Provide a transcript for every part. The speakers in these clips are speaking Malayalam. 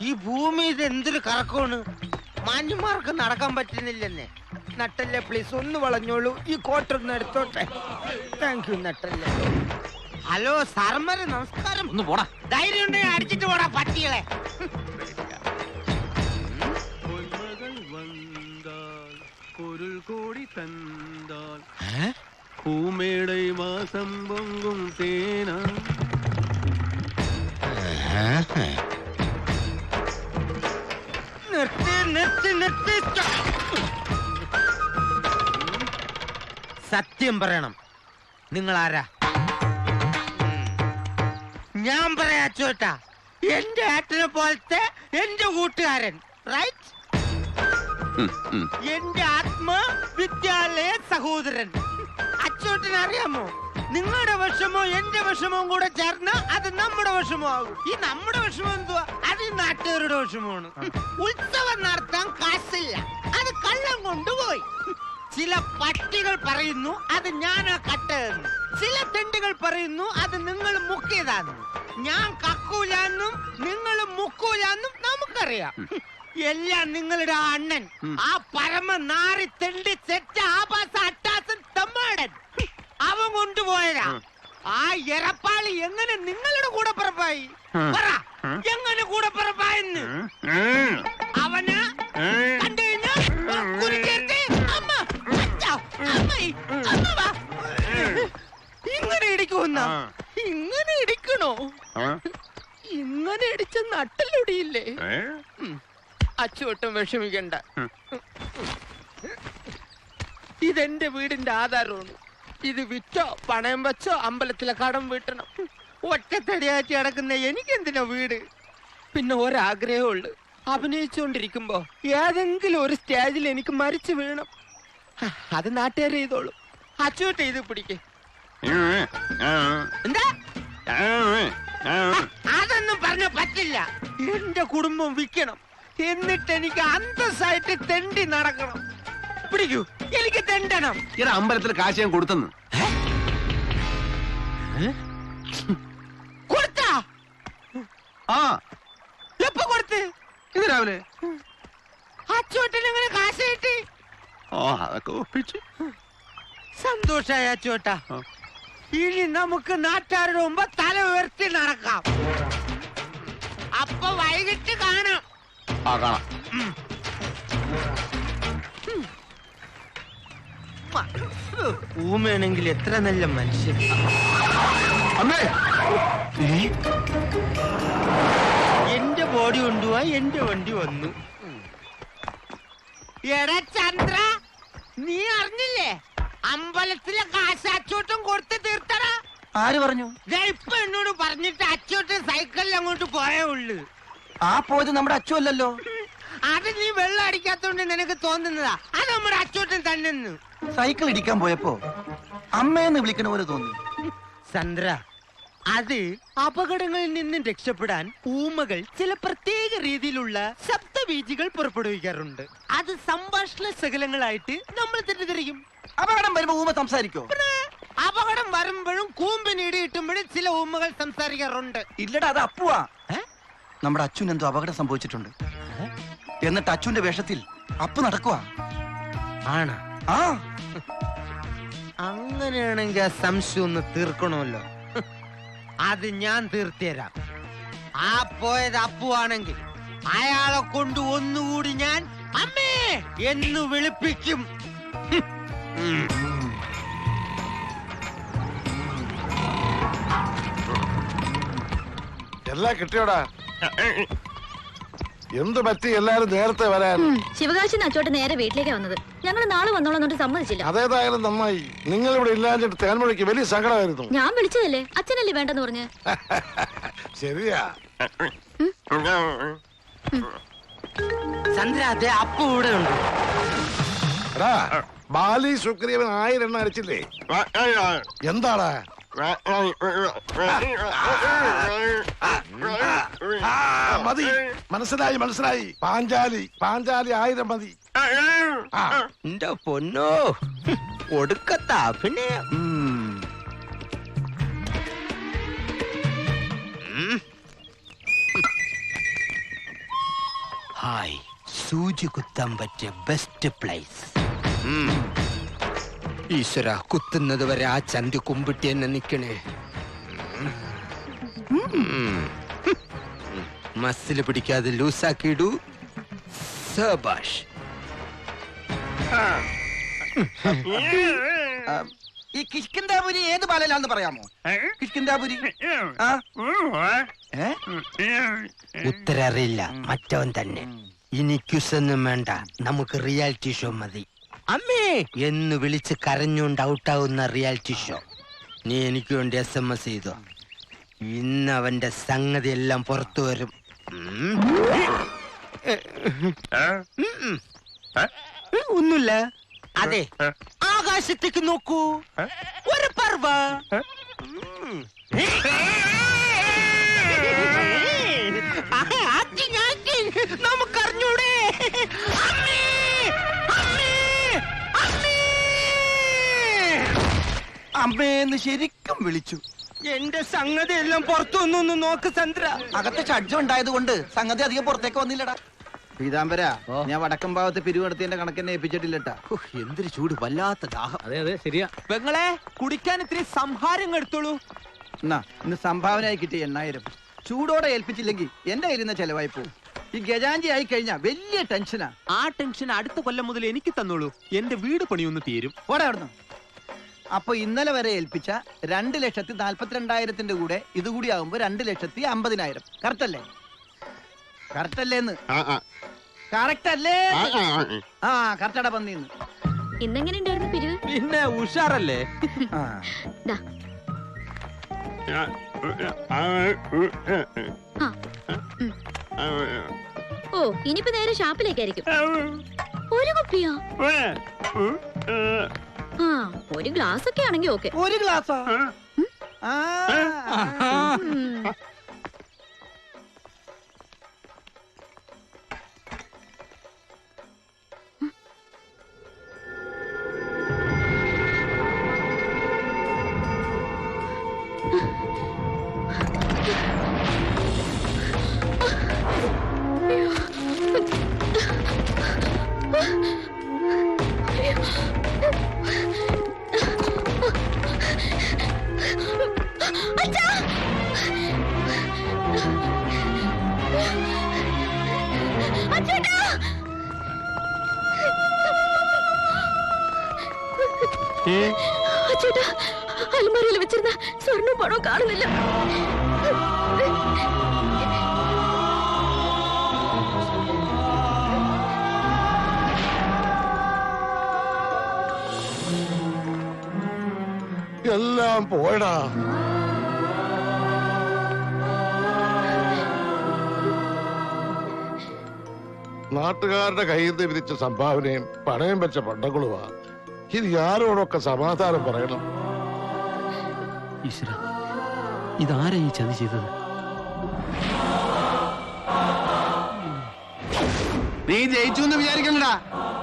ഈ ഭൂമി ഇത് എന്തൊരു കറക്കമാണ്. മാന്യന്മാർക്ക് നടക്കാൻ പറ്റുന്നില്ലെന്നേ. നട്ടല്ലേ പ്ലീസ് ഒന്ന് വളഞ്ഞോളൂ. ഈ കോട്ടൊന്ന് എടുത്തോട്ടെ. താങ്ക് യു നട്ടല്ലേ. ഹലോ സാറന്മാരെ നമസ്കാരം. ഒന്ന് പോടാ. ധൈര്യം ഉണ്ടെങ്കിൽ അടിച്ചിട്ട് പോടാ പട്ടികളെ. பூமேடை வாசம் பொங்கும் தேனா. നിർത്തി നിർത്തി നിർത്തി. സത്യം പറയണം, നിങ്ങൾ ആരാ? ഞാൻ പറയാ ചോട്ടാ, എന്റെ ഏട്ടനെ പോലത്തെ എന്റെ കൂട്ടുകാരൻ, റൈറ്റ്? എന്റെ ആത്മ വിദ്യാലയ സഹോദരൻ. അച്ചോട്ടന് അറിയാമോ, നിങ്ങളുടെ വിഷമോ എന്റെ വിഷമവും കൂടെ ചേർന്ന് അത് നമ്മുടെ വിഷമമാകും. ഈ നമ്മുടെ വിഷമം എന്തുവാ? അത് ഈ നാട്ടുകാരുടെ വിഷമമാണ്. ഉത്സവം നടത്താൻ കാശില്ല, അത് കള്ളം കൊണ്ടുപോയി. ചില പട്ടികൾ പറയുന്നു അത് ഞാനാ കട്ടതെന്ന്. ചില തെണ്ടുകൾ പറയുന്നു അത് നിങ്ങൾ മുക്കിയതാന്ന്. ഞാൻ കക്കൂലാന്നും നിങ്ങൾ മുക്കൂലാന്നും നമുക്കറിയാം. എല്ലാം നിങ്ങളുടെ അണ്ണൻ, ആ പരമ നാറി തെണ്ടി സെറ്റ ആഭാസ അട്ടാസൻ തമ്മാടൻ, അവൻ കൊണ്ടുപോയതാ. ആ എരപ്പാളി എങ്ങനെ നിങ്ങളുടെ കൂടെ പിറപ്പായി? പറ, എങ്ങനെ കൂടെ പിറപ്പായെന്ന്? അവന് കണ്ടു കഴിഞ്ഞാൽ ഇങ്ങനെ ഇടിക്കുന്ന, ഇങ്ങനെ ഇടിക്കണോ? ഇങ്ങനെ ഇടിച്ച നട്ടലൊടിയില്ലേ? അച്ചോട്ടും വിഷമിക്കണ്ട. ഇതെന്റെ വീടിന്റെ ആധാരമാണ്. ഇത് വിറ്റോ പണയം വെച്ചോ അമ്പലത്തിലെ കടം വീട്ടണം. ഒറ്റത്തടിയാറ്റി അടക്കുന്ന എനിക്കെന്തിനാ വീട്? പിന്നെ ഒരാഗ്രഹമുള്ളു, അഭിനയിച്ചുകൊണ്ടിരിക്കുമ്പോ ഏതെങ്കിലും ഒരു സ്റ്റേജിൽ എനിക്ക് മരിച്ചു വീണം. അത് നാട്ടുകാർ ചെയ്തോളൂ. അച്ചോട്ട് ഇത് പിടിക്കേ. എന്താ? അതൊന്നും പറഞ്ഞ പറ്റില്ല. എന്റെ കുടുംബം വിൽക്കണം, എന്നിട്ട് എനിക്ക് അന്തസ്സായിട്ട് തെണ്ടി നടക്കണം. പിടിക്കൂ, എനിക്ക് തെണ്ടണം. ഇറ അമ്പലത്തിൽ കാശ് ഞാൻ കൊടുത്തെന്ന്. കൊടുത്താ? ആ, എപ്പോ കൊടുത്ത്? ഇത് രാവിലെ. അച്ചോട്ടൻ എങ്ങനെ കാശ് കിട്ടി? ഓ, അതൊക്കെ ഒപ്പിച്ചു. സന്തോഷായ അച്ചോട്ടാ. ഇനി നമുക്ക് നാട്ടുകാരുടെ മുമ്പ് തല ഉയർത്തി നടക്കാം. അപ്പൊ വൈകിട്ട് കാണാം. ആ, കാണാം. ഊമയാണെങ്കിൽ എത്ര നല്ല മനുഷ്യൻ. അമ്മേ, എന്റെ ബോഡി കൊണ്ടുപോവാ എന്റെ വണ്ടി വന്നു. എടാ ചന്ദ്ര, നീ അറിഞ്ഞില്ലേ അമ്പലത്തിലെ കാശ് അച്ചോട്ടും കൊടുത്ത് തീർത്തടാ? ആര് പറഞ്ഞു? ഇപ്പൊ എന്നോട് പറഞ്ഞിട്ട് അച്ചോട്ട് സൈക്കിളിൽ അങ്ങോട്ട് പോയേ ഉള്ളു. ആ പോയത് നമ്മുടെ അച്ചു അല്ലല്ലോ. അത് നീ വെള്ളം അടിക്കാത്തോണ്ട് നിനക്ക് തോന്നുന്നതാ. അത് നമ്മുടെ അച്ചോട്ടൻ തന്നെ. സൈക്കിൾ ഇടിക്കാൻ പോയപ്പോ അമ്മയെന്ന് വിളിക്കണ പോലെ തോന്നി. ചന്ദ്ര, അത് അപകടങ്ങളിൽ നിന്നും രക്ഷപ്പെടാൻ ഊമകൾ ചില പ്രത്യേക രീതിയിലുള്ള ശബ്ദബീജികൾ പുറപ്പെടുവിക്കാറുണ്ട്. അത് സംഭാഷണ ശകലങ്ങളായിട്ട് നമ്മൾ തെറ്റിദ്ധരിക്കും. അപകടം വരുമ്പോ ഊമ സംസാരിക്കോ? അപകടം വരുമ്പോഴും കൂമ്പിന് ഇടിയിട്ടുമ്പോഴും ചില ഊമകൾ സംസാരിക്കാറുണ്ട്. ഇല്ലടാ, അത് അപ്പുവാ. നമ്മുടെ അച്ഛൻ എന്തോ അപകടം സംഭവിച്ചിട്ടുണ്ട്. എന്നിട്ട് അച്ഛന്റെ വേഷത്തിൽ അപ്പു നടക്കുവാ. ആണ്? ആ, അങ്ങനെയാണെങ്കിൽ ആ സംശയം ഒന്ന് തീർക്കണമല്ലോ. അത് ഞാൻ തീർത്തുതരാം. ആ പോയത് അപ്പുവാണെങ്കിൽ അയാളെ കൊണ്ട് ഒന്നുകൂടി ഞാൻ അമ്മേ എന്ന് വിളിപ്പിക്കും. എല്ലാം കിട്ടിയോടാ? എന്ത് പറ്റി എല്ലാരും നേരത്തെ വരാൻ? ശിവകാശി അച്ചോട്ട് നേരെ വീട്ടിലേക്കാ വന്നത്. ഞങ്ങൾ നാളെ വന്നോളന്നിട്ട് സമ്മതിച്ചില്ല. അതേതായാലും നന്നായി. നിങ്ങൾ ഇവിടെ ഇല്ലാഞ്ഞിട്ട് തേൻമൊഴിക്ക് വലിയ സങ്കടമായിരുന്നു. ഞാൻ വിളിച്ചതല്ലേ, അച്ഛനല്ലേ വേണ്ടെന്ന് പറഞ്ഞ്. ശരിയാ. ചന്ദ്ര, അതെ അപ്പു ഇവിടെ ഉണ്ട്. ബാലി സുഗ്രീവൻ 1000 എണ്ണ അടിച്ചില്ലേ? എന്താടാ? മതി, മനസ്സിലായി മനസ്സിലായി. പാഞ്ചാലി 1000 മതി. എന്റെ പൊന്നോ, ഒടുക്കത്ത അഭിനയം. ഹായ്, സൂചി കുത്താൻ പറ്റിയ ബെസ്റ്റ് പ്ലേസ്. ഈശ്വര, കുത്തുന്നത് വരെ ആ ചന്തി കുമ്പിട്ടി എന്നെ നിക്കണേ. മസിൽ പിടിക്കാതെ ലൂസാക്കിയിടൂ. സബാഷ്. ഈ കിഷ്കിന്താപുരി ഏത് പാലയിലാന്ന് പറയാമോ? കിഷ്കിന്താപുരി ഉത്തരറിയില്ല, മറ്റവൻ തന്നെ. ഇനി ക്യുസൊന്നും വേണ്ട, നമുക്ക് റിയാലിറ്റി ഷോ മതി. അമ്മേ എന്ന് വിളിച്ച് കരഞ്ഞുകൊണ്ട് ഔട്ടാവുന്ന റിയാലിറ്റി ഷോ. നീ എനിക്ക് വേണ്ടി SMS ചെയ്തോ. ഇന്ന് അവന്റെ സംഗതി എല്ലാം പുറത്തു വരും. ഒന്നുമില്ല. അതെ, ആകാശത്തേക്ക് നോക്കൂ, ഒരു പർവ. നമുക്കറിഞ്ഞൂടെ? അമ്മേന്ന് ശരിക്കും വിളിച്ചു. എന്റെ സംഗതി എല്ലാം പുറത്തു വന്നു നോക്ക് ചന്ദ്ര. അകത്ത് ഷഡ്ജം ഉണ്ടായത് കൊണ്ട് സംഗതി അധികം പുറത്തേക്ക് വന്നില്ലടാ. പീതാംബര, ഞാൻ വടക്കം ഭാഗത്ത് പിരിവെടുത്തതിന്റെ കണക്കെന്നെ ഏൽപ്പിച്ചിട്ടില്ലട്ടാ. എന്തൊരു ചൂട്, വല്ലാത്ത ദാഹം. അതെ അതെ ശരിയാ. പെങ്ങളെ, കുടിക്കാൻ ഇത്തിരി സംഭാരം എടുത്തോളൂ. എന്നാ ഇന്ന് സംഭാവനയായി കിട്ടിയ 8000 ചൂടോടെ ഏൽപ്പിച്ചില്ലെങ്കിൽ എന്റെ കയ്യിൽ നിന്ന് ചെലവായി പോകും. ഈ ഗജാഞ്ചി ആയി കഴിഞ്ഞാ വലിയ ടെൻഷനാ. ആ ടെൻഷൻ അടുത്ത കൊല്ലം മുതൽ എനിക്ക് തന്നോളൂ. എന്റെ വീട് പണിയൊന്ന് തീരും. ഓടെ അവിടുന്ന്. അപ്പൊ ഇന്നലെ വരെ ഏൽപ്പിച്ച 2,42,000 കൂടെ ഇതുകൂടി ആകുമ്പോ 2,50,000. കറക്റ്റ് അല്ലേ? കറക്റ്റ് അല്ലേന്ന്? കറക്റ്റ് അല്ലേ? ആ കറക്റ്റടാ പന്നിന്ന്. ഇന്നെങ്ങനെ ഉണ്ടായിരുന്നു പിരിവ്? പിന്നെ ഉഷാറല്ലേ? ദാ. ആ. ഓ, ഇനിയിപ്പോ നേരെ ഷാപ്പിലേക്കായിരിക്കും. ഒരു കുപ്പിയോ? ആ, ഒരു ഗ്ലാസ് ഒക്കെ ആണെങ്കി ഓക്കെ. ഒരു ഗ്ലാസാ? ചേട്ടാ, അലമാരയിൽ വെച്ചിരുന്ന സ്വർണ്ണ പണവും കാണുന്നില്ല. എല്ലാം പോയടാ. നാട്ടുകാരുടെ കയ്യിൽ നിന്ന് വിധിച്ച സംഭാവനയും പണയം വെച്ച പണ്ടങ്ങളുമാ. ഇനി ആരോടൊക്കെ സമാധാനം പറയണം? ഈശ്വര, ഇതാരാ ഈ ചതി ചെയ്തത്? നീ ജയിച്ചു എന്ന് വിചാരിക്കണ്ടടാ.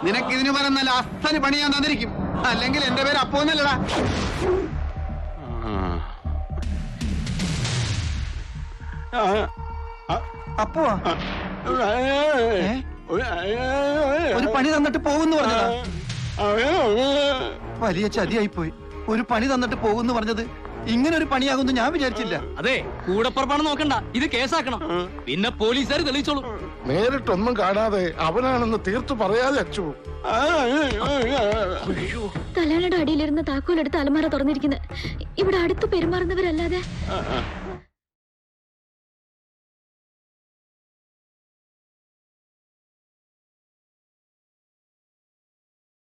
നിനക്ക് ഇതിനു പകരം നല്ല അസ്ഥന് പണി ഞാൻ തന്നിരിക്കും. അല്ലെങ്കിൽ എന്റെ പേര് അപ്പോന്നല്ലടാ. അപ്പോ ഒരു പണി തന്നിട്ട് പോകുന്നു പറഞ്ഞതാ. വലിയ ചതിയായി പോയി. ഒരു പണി തന്നിട്ട് പോകുന്നു പറഞ്ഞത് ഇങ്ങനെ ഒരു പണിയാകുന്നു ഞാൻ വിചാരിച്ചില്ല. അതെ, കൂടപ്പുറപ്പാണ് നോക്കണ്ട, ഇത് കേസാക്കണം. പിന്നെ പോലീസുകാർ തെളിയിച്ചോളൂ. നേരിട്ടൊന്നും കാണാതെ അവനാണെന്ന് തീർത്തു പറയാതെ അച്ചു. തലയുടെ അടിയിലിരുന്ന് താക്കോലെടുത്ത് അലമാര തുറന്നിരിക്കുന്നത്. ഇവിടെ അടുത്ത് പെരുമാറുന്നവരല്ലാതെ